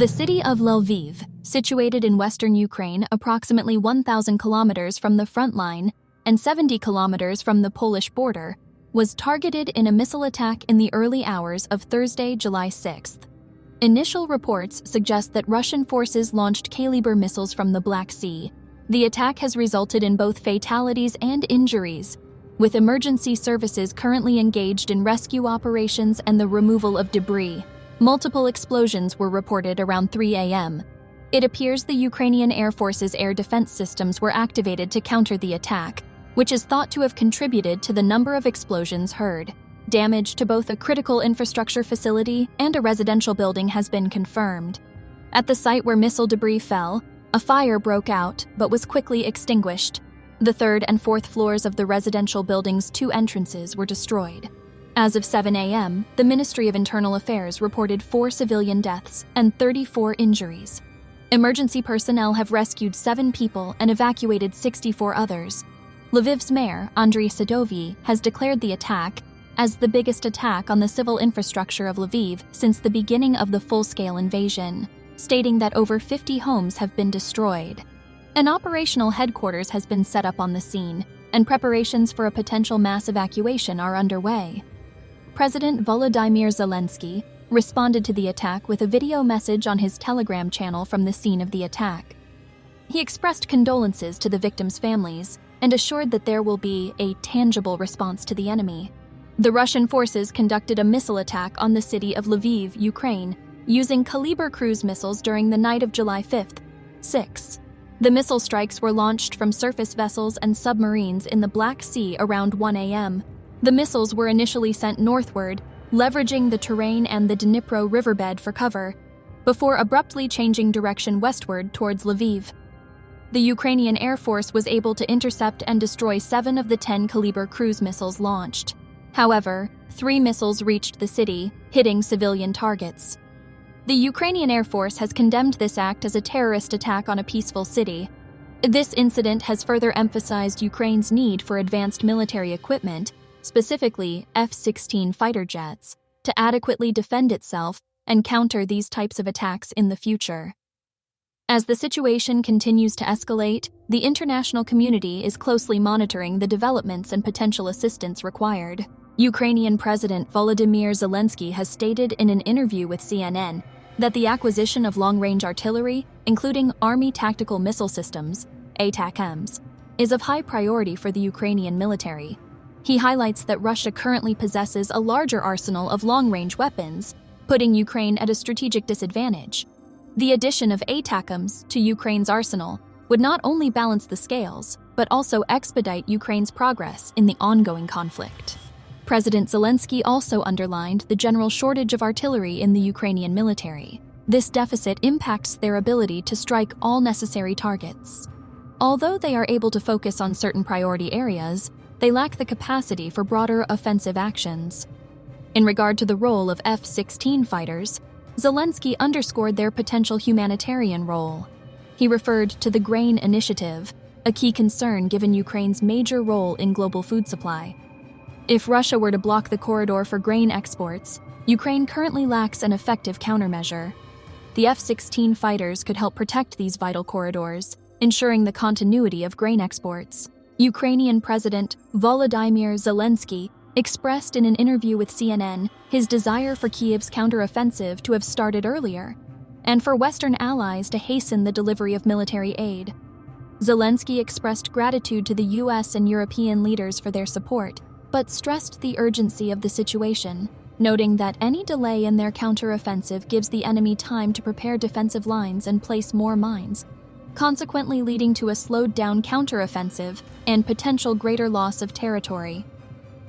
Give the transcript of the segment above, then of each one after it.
The city of Lviv, situated in western Ukraine approximately 1,000 kilometers from the front line and 70 kilometers from the Polish border, was targeted in a missile attack in the early hours of Thursday, July 6th. Initial reports suggest that Russian forces launched Kaliber missiles from the Black Sea. The attack has resulted in both fatalities and injuries, with emergency services currently engaged in rescue operations and the removal of debris. Multiple explosions were reported around 3 a.m. It appears the Ukrainian Air Force's air defense systems were activated to counter the attack, which is thought to have contributed to the number of explosions heard. Damage to both a critical infrastructure facility and a residential building has been confirmed. At the site where missile debris fell, a fire broke out but was quickly extinguished. The third and fourth floors of the residential building's 2 entrances were destroyed. As of 7 a.m., the Ministry of Internal Affairs reported 4 civilian deaths and 34 injuries. Emergency personnel have rescued 7 people and evacuated 64 others. Lviv's mayor, Andriy Sadovyi, has declared the attack as the biggest attack on the civil infrastructure of Lviv since the beginning of the full-scale invasion, stating that over 50 homes have been destroyed. An operational headquarters has been set up on the scene, and preparations for a potential mass evacuation are underway. President Volodymyr Zelensky responded to the attack with a video message on his Telegram channel from the scene of the attack. He expressed condolences to the victims' families and assured that there will be a tangible response to the enemy. The Russian forces conducted a missile attack on the city of Lviv, Ukraine, using Kaliber cruise missiles during the night of July 5th, 6. The missile strikes were launched from surface vessels and submarines in the Black Sea around 1 a.m. The missiles were initially sent northward, leveraging the terrain and the Dnipro riverbed for cover, before abruptly changing direction westward towards Lviv. The Ukrainian Air Force was able to intercept and destroy 7 of the 10 Kaliber cruise missiles launched. However, 3 missiles reached the city, hitting civilian targets. The Ukrainian Air Force has condemned this act as a terrorist attack on a peaceful city. This incident has further emphasized Ukraine's need for advanced military equipment, specifically F-16 fighter jets, to adequately defend itself and counter these types of attacks in the future. As the situation continues to escalate, the international community is closely monitoring the developments and potential assistance required. Ukrainian President Volodymyr Zelensky has stated in an interview with CNN that the acquisition of long-range artillery, including Army Tactical Missile Systems, ATACMS, is of high priority for the Ukrainian military. He highlights that Russia currently possesses a larger arsenal of long-range weapons, putting Ukraine at a strategic disadvantage. The addition of ATACMS to Ukraine's arsenal would not only balance the scales, but also expedite Ukraine's progress in the ongoing conflict. President Zelensky also underlined the general shortage of artillery in the Ukrainian military. This deficit impacts their ability to strike all necessary targets. Although they are able to focus on certain priority areas, they lack the capacity for broader offensive actions. In regard to the role of F-16 fighters, Zelensky underscored their potential humanitarian role. He referred to the Grain Initiative, a key concern given Ukraine's major role in global food supply. If Russia were to block the corridor for grain exports, Ukraine currently lacks an effective countermeasure. The F-16 fighters could help protect these vital corridors, ensuring the continuity of grain exports. Ukrainian President Volodymyr Zelensky expressed in an interview with CNN his desire for Kyiv's counteroffensive to have started earlier, and for Western allies to hasten the delivery of military aid. Zelensky expressed gratitude to the U.S. and European leaders for their support, but stressed the urgency of the situation, noting that any delay in their counteroffensive gives the enemy time to prepare defensive lines and place more mines, consequently leading to a slowed-down counteroffensive and potential greater loss of territory.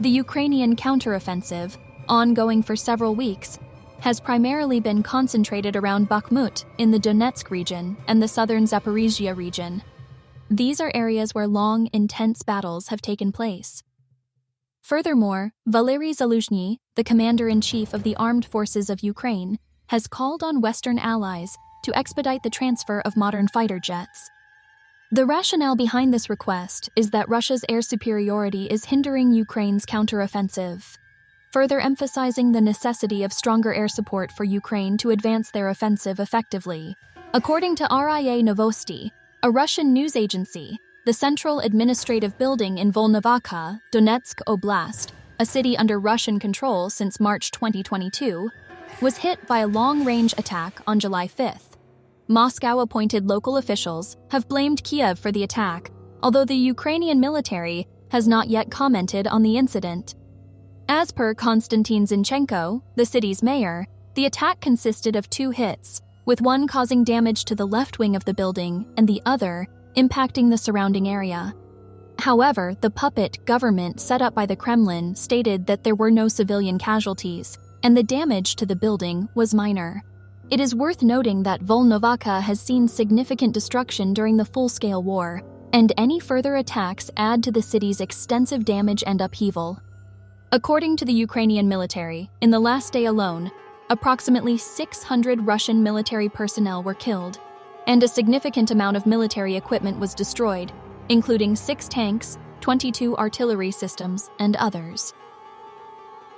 The Ukrainian counteroffensive, ongoing for several weeks, has primarily been concentrated around Bakhmut in the Donetsk region and the southern Zaporizhia region. These are areas where long, intense battles have taken place. Furthermore, Valery Zaluzhny, the commander-in-chief of the armed forces of Ukraine, has called on Western allies to expedite the transfer of modern fighter jets. The rationale behind this request is that Russia's air superiority is hindering Ukraine's counteroffensive. further emphasizing the necessity of stronger air support for Ukraine to advance their offensive effectively. According to RIA Novosti, a Russian news agency, the central administrative building in Volnovakha, Donetsk Oblast, a city under Russian control since March 2022, was hit by a long-range attack on July 5th. Moscow-appointed local officials have blamed Kiev for the attack, although the Ukrainian military has not yet commented on the incident. As per Konstantin Zinchenko, the city's mayor, the attack consisted of 2 hits, with one causing damage to the left wing of the building and the other impacting the surrounding area. However, the puppet government set up by the Kremlin stated that there were no civilian casualties, and the damage to the building was minor. It is worth noting that Volnovakha has seen significant destruction during the full-scale war, and any further attacks add to the city's extensive damage and upheaval. According to the Ukrainian military, in the last day alone, approximately 600 Russian military personnel were killed, and a significant amount of military equipment was destroyed, including 6 tanks, 22 artillery systems, and others.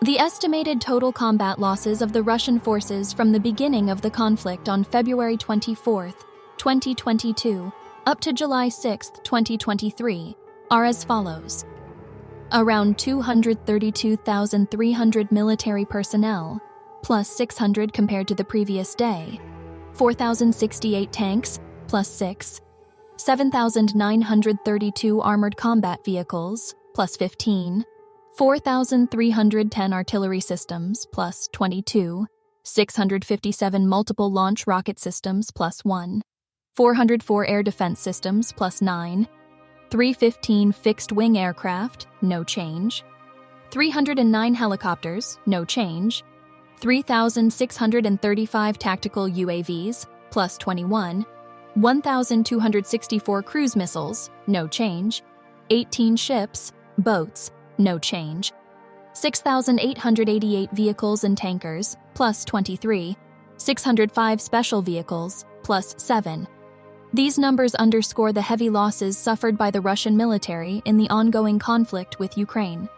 The estimated total combat losses of the Russian forces from the beginning of the conflict on February 24, 2022, up to July 6, 2023, are as follows. Around 232,300 military personnel, plus 600 compared to the previous day, 4,068 tanks, plus 6, 7,932 armored combat vehicles, plus 15, 4,310 artillery systems, plus 22, 657 multiple launch rocket systems, plus 1, 404 air defense systems, plus 9, 315 fixed-wing aircraft, no change, 309 helicopters, no change, 3,635 tactical UAVs, plus 21, 1,264 cruise missiles, no change, 18 ships, boats, no change, 6,888 vehicles and tankers, plus 23, 605 special vehicles, plus 7. These numbers underscore the heavy losses suffered by the Russian military in the ongoing conflict with Ukraine.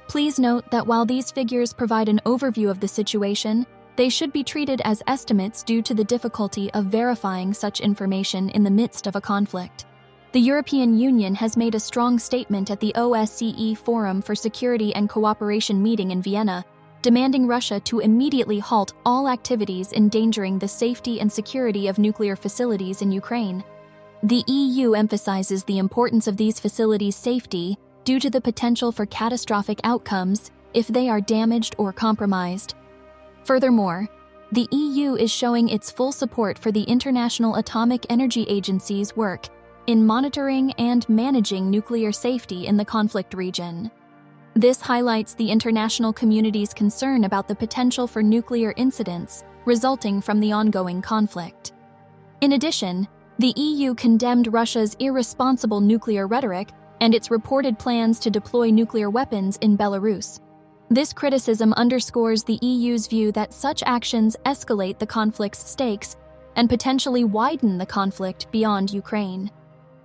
Please note that while these figures provide an overview of the situation, they should be treated as estimates due to the difficulty of verifying such information in the midst of a conflict. The European Union has made a strong statement at the OSCE Forum for Security and Cooperation meeting in Vienna, demanding Russia to immediately halt all activities endangering the safety and security of nuclear facilities in Ukraine. The EU emphasizes the importance of these facilities' safety due to the potential for catastrophic outcomes if they are damaged or compromised. Furthermore, the EU is showing its full support for the International Atomic Energy Agency's work in monitoring and managing nuclear safety in the conflict region. This highlights the international community's concern about the potential for nuclear incidents resulting from the ongoing conflict. In addition, the EU condemned Russia's irresponsible nuclear rhetoric and its reported plans to deploy nuclear weapons in Belarus. This criticism underscores the EU's view that such actions escalate the conflict's stakes and potentially widen the conflict beyond Ukraine.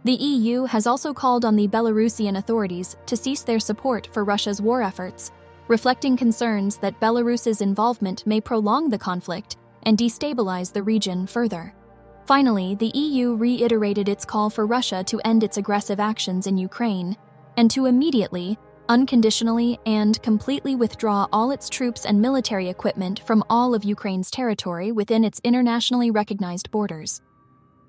The EU has also called on the Belarusian authorities to cease their support for Russia's war efforts, reflecting concerns that Belarus's involvement may prolong the conflict and destabilize the region further. Finally, the EU reiterated its call for Russia to end its aggressive actions in Ukraine and to immediately, unconditionally, and completely withdraw all its troops and military equipment from all of Ukraine's territory within its internationally recognized borders.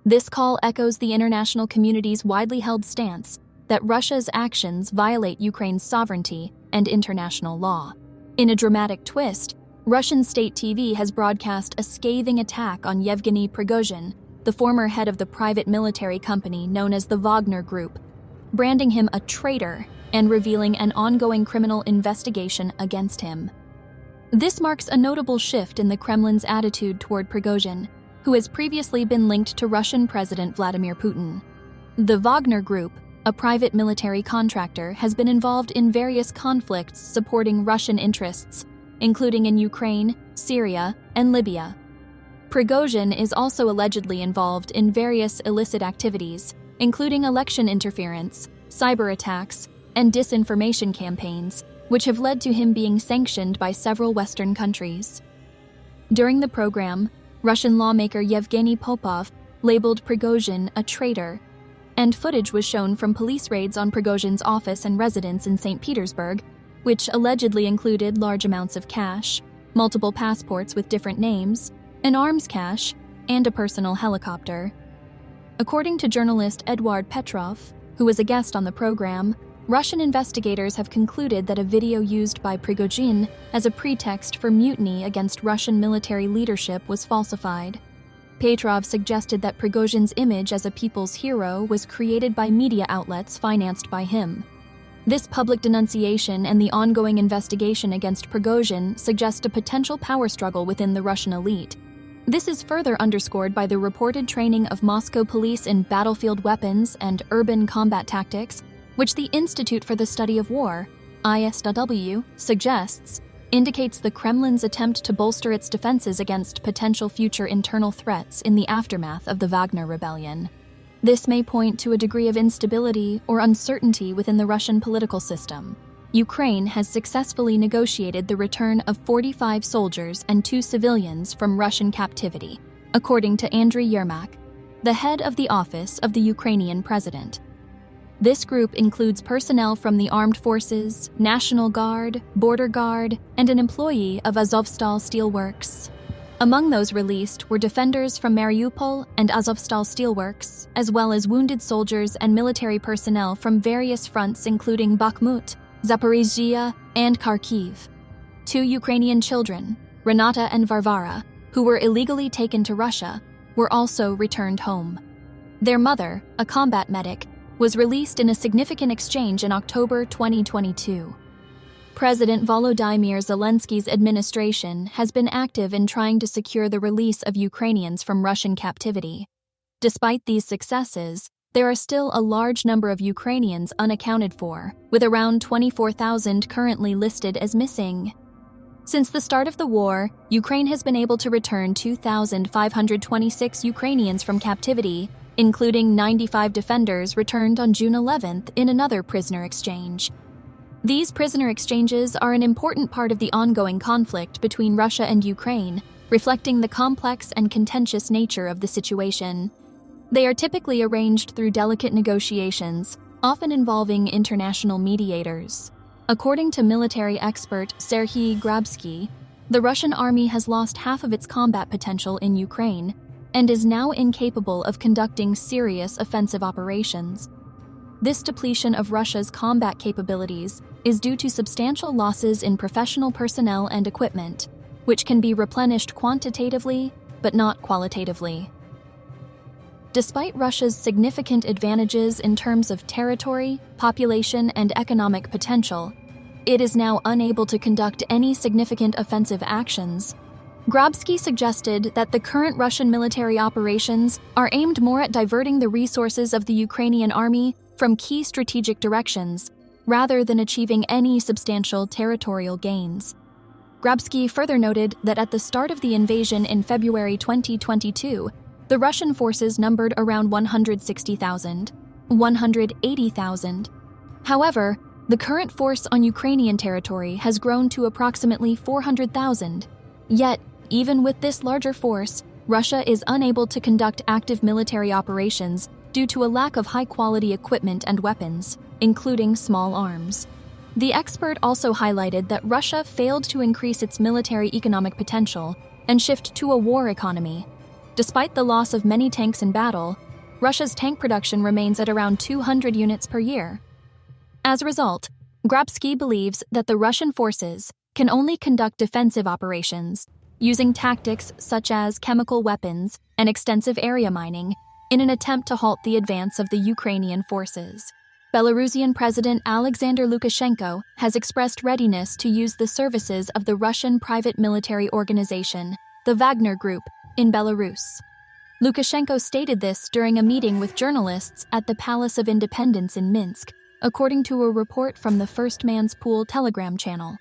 This call echoes the international community's widely held stance that Russia's actions violate Ukraine's sovereignty and international law. In a dramatic twist, Russian state TV has broadcast a scathing attack on Yevgeny Prigozhin, the former head of the private military company known as the Wagner Group, branding him a traitor and revealing an ongoing criminal investigation against him. This marks a notable shift in the Kremlin's attitude toward Prigozhin, who has previously been linked to Russian President Vladimir Putin. The Wagner Group, a private military contractor, has been involved in various conflicts supporting Russian interests, including in Ukraine, Syria, and Libya. Prigozhin is also allegedly involved in various illicit activities, including election interference, cyber attacks, and disinformation campaigns, which have led to him being sanctioned by several Western countries. During the program, Russian lawmaker Yevgeny Popov labeled Prigozhin a traitor, and footage was shown from police raids on Prigozhin's office and residence in St. Petersburg, which allegedly included large amounts of cash, multiple passports with different names, an arms cache, and a personal helicopter. According to journalist Eduard Petrov, who was a guest on the program, Russian investigators have concluded that a video used by Prigozhin as a pretext for mutiny against Russian military leadership was falsified. Petrov suggested that Prigozhin's image as a people's hero was created by media outlets financed by him. This public denunciation and the ongoing investigation against Prigozhin suggest a potential power struggle within the Russian elite. This is further underscored by the reported training of Moscow police in battlefield weapons and urban combat tactics, which the Institute for the Study of War, ISW, suggests indicates the Kremlin's attempt to bolster its defenses against potential future internal threats in the aftermath of the Wagner rebellion. This may point to a degree of instability or uncertainty within the Russian political system. Ukraine has successfully negotiated the return of 45 soldiers and 2 civilians from Russian captivity, according to Andriy Yermak, the head of the office of the Ukrainian president. This group includes personnel from the armed forces, National Guard, Border Guard, and an employee of Azovstal Steelworks. Among those released were defenders from Mariupol and Azovstal Steelworks, as well as wounded soldiers and military personnel from various fronts including Bakhmut, Zaporizhzhia, and Kharkiv. 2 Ukrainian children, Renata and Varvara, who were illegally taken to Russia, were also returned home. Their mother, a combat medic, was released in a significant exchange in October 2022. President Volodymyr Zelensky's administration has been active in trying to secure the release of Ukrainians from Russian captivity. Despite these successes, there are still a large number of Ukrainians unaccounted for, with around 24,000 currently listed as missing. Since the start of the war, Ukraine has been able to return 2,526 Ukrainians from captivity, including 95 defenders returned on June 11th in another prisoner exchange. These prisoner exchanges are an important part of the ongoing conflict between Russia and Ukraine, reflecting the complex and contentious nature of the situation. They are typically arranged through delicate negotiations, often involving international mediators. According to military expert Serhiy Grabsky, the Russian army has lost half of its combat potential in Ukraine and is now incapable of conducting serious offensive operations. This depletion of Russia's combat capabilities is due to substantial losses in professional personnel and equipment, which can be replenished quantitatively but not qualitatively. Despite Russia's significant advantages in terms of territory, population, and economic potential, it is now unable to conduct any significant offensive actions. Grabsky suggested that the current Russian military operations are aimed more at diverting the resources of the Ukrainian army from key strategic directions, rather than achieving any substantial territorial gains. Grabsky further noted that at the start of the invasion in February 2022, the Russian forces numbered around 160,000, 180,000. However, the current force on Ukrainian territory has grown to approximately 400,000. Yet, even with this larger force, Russia is unable to conduct active military operations due to a lack of high-quality equipment and weapons, including small arms. The expert also highlighted that Russia failed to increase its military economic potential and shift to a war economy. Despite the loss of many tanks in battle, Russia's tank production remains at around 200 units per year. As a result, Grabsky believes that the Russian forces can only conduct defensive operations using tactics such as chemical weapons and extensive area mining in an attempt to halt the advance of the Ukrainian forces. Belarusian President Alexander Lukashenko has expressed readiness to use the services of the Russian private military organization, the Wagner Group, in Belarus. Lukashenko stated this during a meeting with journalists at the Palace of Independence in Minsk, according to a report from the First Man's Pool Telegram channel.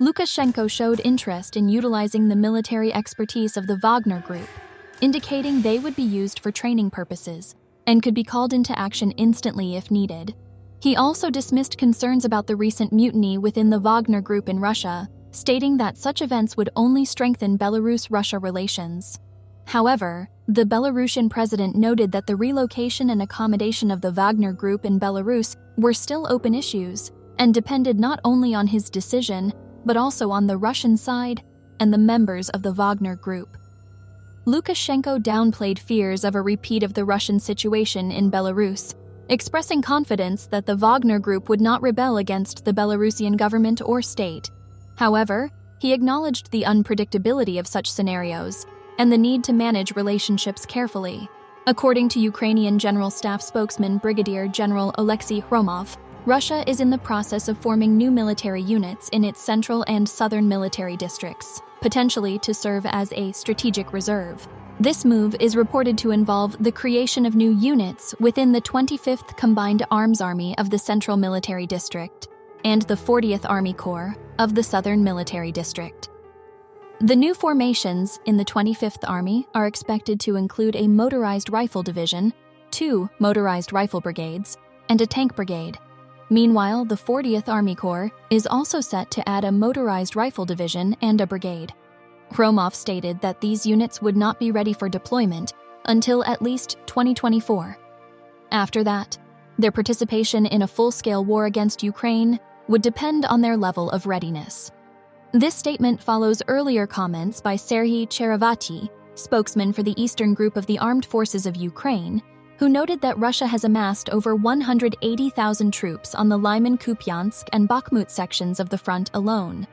Lukashenko showed interest in utilizing the military expertise of the Wagner Group, indicating they would be used for training purposes and could be called into action instantly if needed. He also dismissed concerns about the recent mutiny within the Wagner Group in Russia, stating that such events would only strengthen Belarus-Russia relations. However, the Belarusian president noted that the relocation and accommodation of the Wagner Group in Belarus were still open issues and depended not only on his decision, but also on the Russian side and the members of the Wagner Group. Lukashenko downplayed fears of a repeat of the Russian situation in Belarus, expressing confidence that the Wagner Group would not rebel against the Belarusian government or state. However, he acknowledged the unpredictability of such scenarios and the need to manage relationships carefully. According to Ukrainian General Staff spokesman Brigadier General Oleksiy Hromov, Russia is in the process of forming new military units in its central and southern military districts, potentially to serve as a strategic reserve. This move is reported to involve the creation of new units within the 25th Combined Arms Army of the Central Military District and the 40th Army Corps of the Southern Military District. The new formations in the 25th Army are expected to include a motorized rifle division, 2 motorized rifle brigades, and a tank brigade. Meanwhile, the 40th Army Corps is also set to add a motorized rifle division and a brigade. Hromov stated that these units would not be ready for deployment until at least 2024. After that, their participation in a full-scale war against Ukraine would depend on their level of readiness. This statement follows earlier comments by Serhiy Cherevati, spokesman for the Eastern Group of the Armed Forces of Ukraine, who noted that Russia has amassed over 180,000 troops on the Lyman-Kupiansk and Bakhmut sections of the front alone.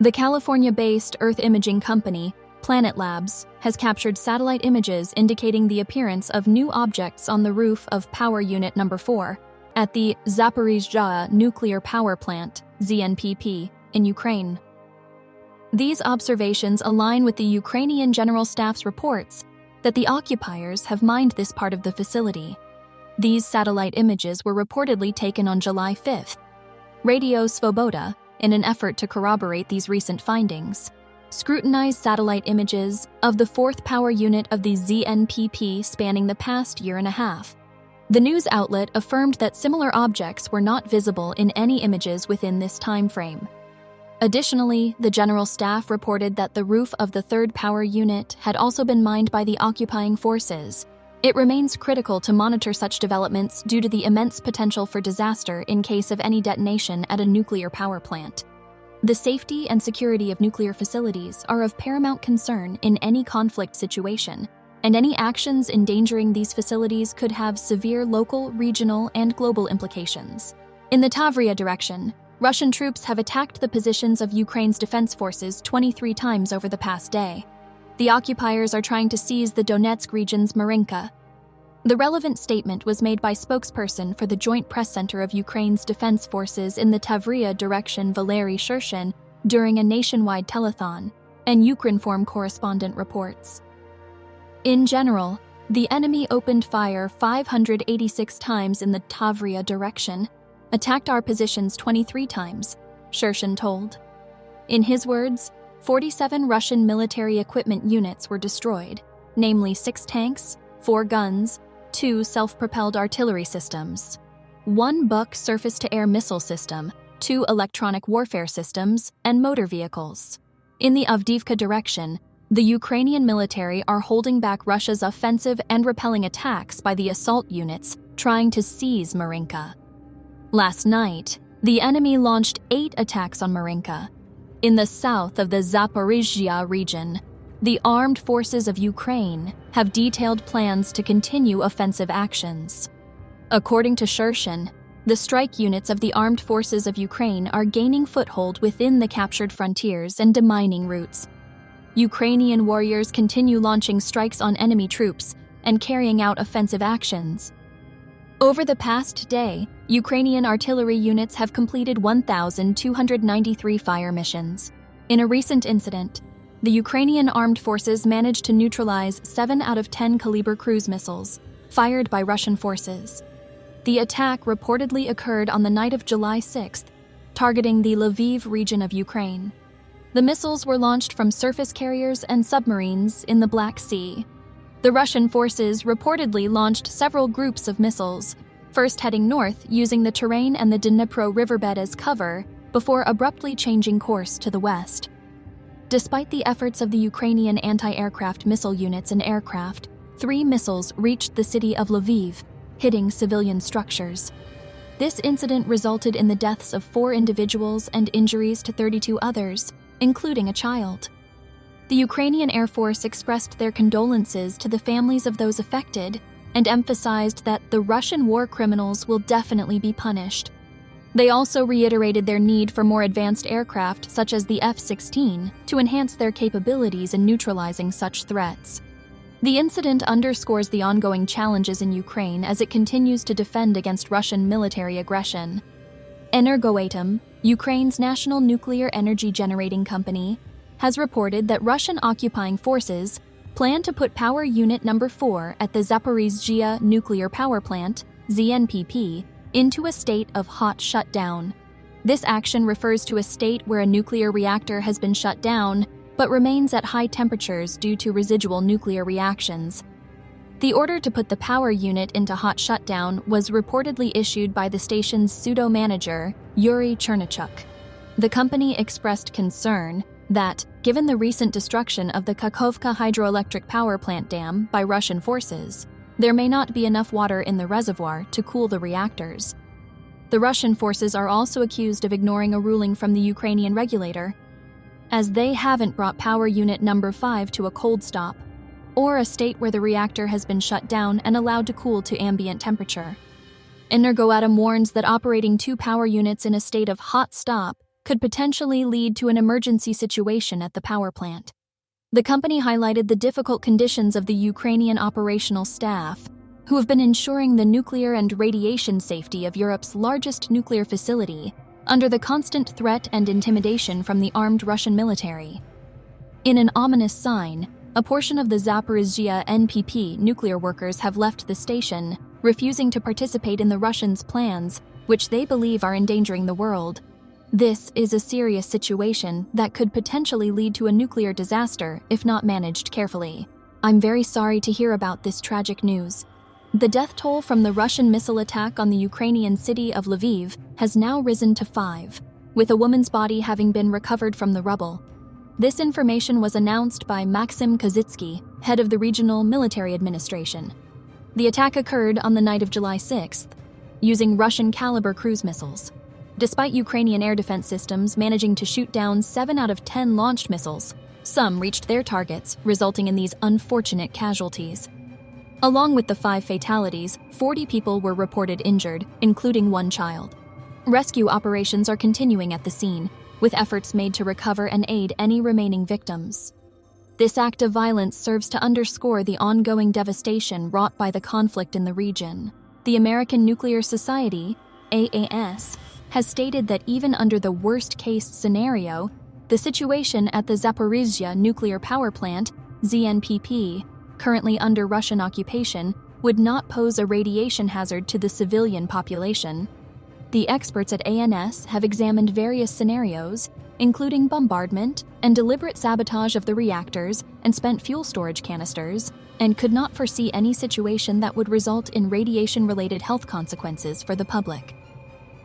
The California-based Earth imaging company, Planet Labs, has captured satellite images indicating the appearance of new objects on the roof of Power Unit No. 4 at the Zaporizhzhia Nuclear Power Plant, ZNPP, in Ukraine. These observations align with the Ukrainian General Staff's reports that the occupiers have mined this part of the facility. These satellite images were reportedly taken on July 5th. Radio Svoboda, in an effort to corroborate these recent findings, scrutinized satellite images of the 4th power unit of the ZNPP spanning the past year and a half. The news outlet affirmed that similar objects were not visible in any images within this time frame. Additionally, the General Staff reported that the roof of the 3rd power unit had also been mined by the occupying forces. It remains critical to monitor such developments due to the immense potential for disaster in case of any detonation at a nuclear power plant. The safety and security of nuclear facilities are of paramount concern in any conflict situation, and any actions endangering these facilities could have severe local, regional, and global implications. In the Tavria direction, Russian troops have attacked the positions of Ukraine's defense forces 23 times over the past day. The occupiers are trying to seize the Donetsk region's Marinka. The relevant statement was made by spokesperson for the Joint Press Center of Ukraine's defense forces in the Tavria direction Valery Shershin during a nationwide telethon, and Ukrinform correspondent reports. In general, the enemy opened fire 586 times in the Tavria direction, attacked our positions 23 times, Shershin told. In his words, 47 Russian military equipment units were destroyed, namely 6 tanks, 4 guns, 2 self-propelled artillery systems, 1 Buk surface-to-air missile system, 2 electronic warfare systems, and motor vehicles. In the Avdiivka direction, the Ukrainian military are holding back Russia's offensive and repelling attacks by the assault units trying to seize Marinka. Last night, the enemy launched 8 attacks on Marinka. In the south of the Zaporizhzhia region, the armed forces of Ukraine have detailed plans to continue offensive actions. According to Shershin, the strike units of the armed forces of Ukraine are gaining foothold within the captured frontiers and demining routes. Ukrainian warriors continue launching strikes on enemy troops and carrying out offensive actions. Over the past day, Ukrainian artillery units have completed 1,293 fire missions. In a recent incident, the Ukrainian armed forces managed to neutralize 7 out of 10 caliber cruise missiles fired by Russian forces. The attack reportedly occurred on the night of July 6th, targeting the Lviv region of Ukraine. The missiles were launched from surface carriers and submarines in the Black Sea. The Russian forces reportedly launched several groups of missiles, first heading north using the terrain and the Dnipro riverbed as cover before abruptly changing course to the west. Despite the efforts of the Ukrainian anti-aircraft missile units and aircraft, 3 missiles reached the city of Lviv, hitting civilian structures. This incident resulted in the deaths of 4 individuals and injuries to 32 others, including a child. The Ukrainian Air Force expressed their condolences to the families of those affected and emphasized that the Russian war criminals will definitely be punished. They also reiterated their need for more advanced aircraft such as the F-16 to enhance their capabilities in neutralizing such threats. The incident underscores the ongoing challenges in Ukraine as it continues to defend against Russian military aggression. Energoatom, Ukraine's national nuclear energy generating company, has reported that Russian occupying forces plan to put power unit number 4 at the Zaporizhzhia nuclear power plant, ZNPP, into a state of hot shutdown. This action refers to a state where a nuclear reactor has been shut down but remains at high temperatures due to residual nuclear reactions. The order to put the power unit into hot shutdown was reportedly issued by the station's pseudo-manager, Yuri Chernychuk. The company expressed concern that, given the recent destruction of the Kakhovka hydroelectric power plant dam by Russian forces, there may not be enough water in the reservoir to cool the reactors. The Russian forces are also accused of ignoring a ruling from the Ukrainian regulator, as they haven't brought power unit number 5 to a cold stop, or a state where the reactor has been shut down and allowed to cool to ambient temperature. Energoatom warns that operating 2 power units in a state of hot stop could potentially lead to an emergency situation at the power plant. The company highlighted the difficult conditions of the Ukrainian operational staff, who have been ensuring the nuclear and radiation safety of Europe's largest nuclear facility under the constant threat and intimidation from the armed Russian military. In an ominous sign, a portion of the Zaporizhzhia NPP nuclear workers have left the station, refusing to participate in the Russians' plans, which they believe are endangering the world. This is a serious situation that could potentially lead to a nuclear disaster if not managed carefully. I'm very sorry to hear about this tragic news. The death toll from the Russian missile attack on the Ukrainian city of Lviv has now risen to 5, with a woman's body having been recovered from the rubble. This information was announced by Maxim Kozitsky, head of the regional military administration. The attack occurred on the night of July 6th, using Russian-caliber cruise missiles. Despite Ukrainian air defense systems managing to shoot down 7 out of 10 launched missiles, some reached their targets, resulting in these unfortunate casualties. Along with the 5 fatalities, 40 people were reported injured, including 1 child. Rescue operations are continuing at the scene, with efforts made to recover and aid any remaining victims. This act of violence serves to underscore the ongoing devastation wrought by the conflict in the region. The American Nuclear Society, AAS, has stated that even under the worst-case scenario, the situation at the Zaporizhzhia nuclear power plant, ZNPP, currently under Russian occupation, would not pose a radiation hazard to the civilian population. The experts at ANS have examined various scenarios, including bombardment and deliberate sabotage of the reactors and spent fuel storage canisters, and could not foresee any situation that would result in radiation-related health consequences for the public.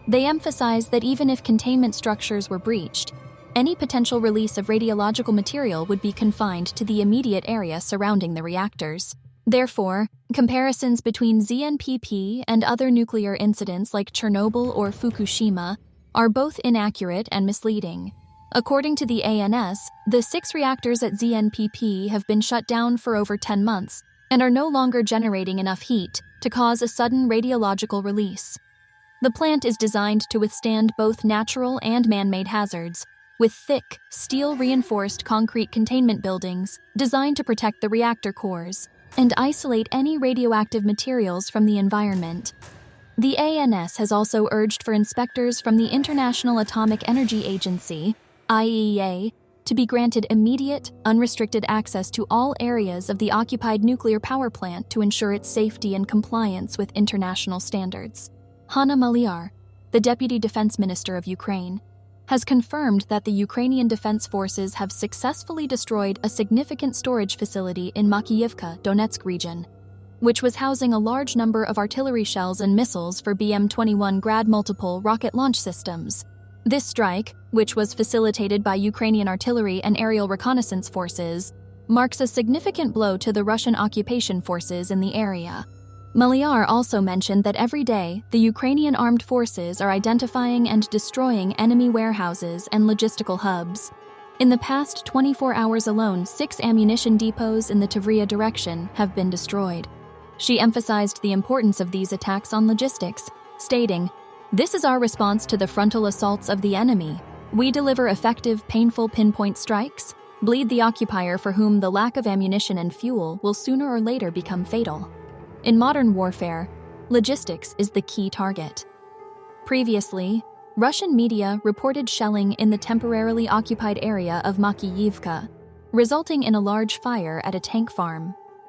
They emphasize that even if containment structures were breached, any potential release of radiological material would be confined to the immediate area surrounding the reactors. Therefore, comparisons between ZNPP and other nuclear incidents like Chernobyl or Fukushima are both inaccurate and misleading. According to the ANS, the 6 reactors at ZNPP have been shut down for over 10 months and are no longer generating enough heat to cause a sudden radiological release. The plant is designed to withstand both natural and man-made hazards, with thick, steel-reinforced concrete containment buildings designed to protect the reactor cores and isolate any radioactive materials from the environment. The ANS has also urged for inspectors from the International Atomic Energy Agency, IAEA, to be granted immediate, unrestricted access to all areas of the occupied nuclear power plant to ensure its safety and compliance with international standards. Hanna Maliar, the Deputy Defense Minister of Ukraine, has confirmed that the Ukrainian Defense Forces have successfully destroyed a significant storage facility in Makiyivka, Donetsk region. which was housing a large number of artillery shells and missiles for BM-21 Grad multiple rocket launch systems. This strike, which was facilitated by Ukrainian artillery and aerial reconnaissance forces, marks a significant blow to the Russian occupation forces in the area. Maliar also mentioned that every day, the Ukrainian armed forces are identifying and destroying enemy warehouses and logistical hubs. In the past 24 hours alone, 6 ammunition depots in the Tavria direction have been destroyed. She emphasized the importance of these attacks on logistics, stating, "This is our response to the frontal assaults of the enemy. We deliver effective, painful pinpoint strikes, bleed the occupier for whom the lack of ammunition and fuel will sooner or later become fatal." In modern warfare, logistics is the key target. Previously, Russian media reported shelling in the temporarily occupied area of Makiyivka, resulting in a large fire at a tank farm.